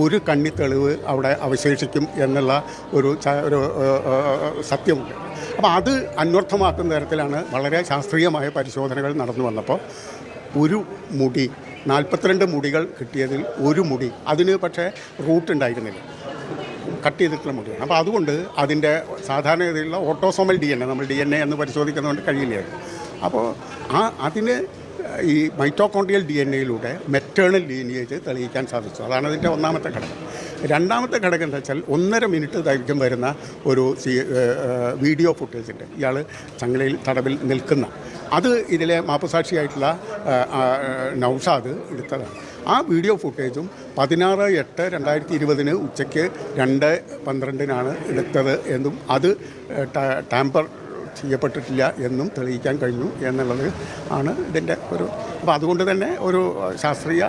ഒരു കണ്ണി തെളിവ് അവിടെ അവശേഷിക്കും എന്നുള്ള ഒരു സത്യമുണ്ട്. അപ്പോൾ അത് അന്വർത്ഥമാക്കുന്ന തരത്തിലാണ് വളരെ ശാസ്ത്രീയമായ പരിശോധനകൾ നടന്നു വന്നപ്പോൾ ഒരു മുടി 42 മുടികൾ കിട്ടിയതിൽ ഒരു മുടി അതിന് പക്ഷേ റൂട്ട് ഉണ്ടായിരുന്നില്ല, കട്ട് ചെയ്തിട്ടുള്ള മുടിയാണ്. അപ്പോൾ അതുകൊണ്ട് അതിൻ്റെ സാധാരണ രീതിയിലുള്ള ഓട്ടോസോമൽ DNA നമ്മൾ DNA എന്ന് പരിശോധിക്കുന്നതുകൊണ്ട് കഴിയില്ലായിരുന്നു. അപ്പോൾ അതിന് ഈ മൈറ്റോകോൺഡ്രിയൽ DNAയിലൂടെ മെറ്റേണൽ ലീനിയേജ് തെളിയിക്കാൻ സാധിച്ചു. അതാണ് അതിൻ്റെ ഒന്നാമത്തെ ഘടകം. രണ്ടാമത്തെ ഘടകം എന്താ വെച്ചാൽ 1.5 മിനിറ്റ് ദൈർഘ്യം വരുന്ന ഒരു വീഡിയോ ഫുട്ടേജുണ്ട്. ഇയാൾ ചങ്ങലയിൽ തടവിൽ നിൽക്കുന്ന അത് ഇതിലെ മാപ്പുസാക്ഷിയായിട്ടുള്ള നൗഷാദ് എടുത്തതാണ്. ആ വീഡിയോ ഫുട്ടേജും 16/8/2020 ഉച്ചയ്ക്ക് 2:12 എടുത്തത് എന്നും അത് ടാമ്പർ ചെയ്യപ്പെട്ടിട്ടില്ല എന്നും തെളിയിക്കാൻ കഴിഞ്ഞു എന്നുള്ളത് ആണ് ഇതിൻ്റെ ഒരു. അപ്പോൾ അതുകൊണ്ട് തന്നെ ഒരു ശാസ്ത്രീയ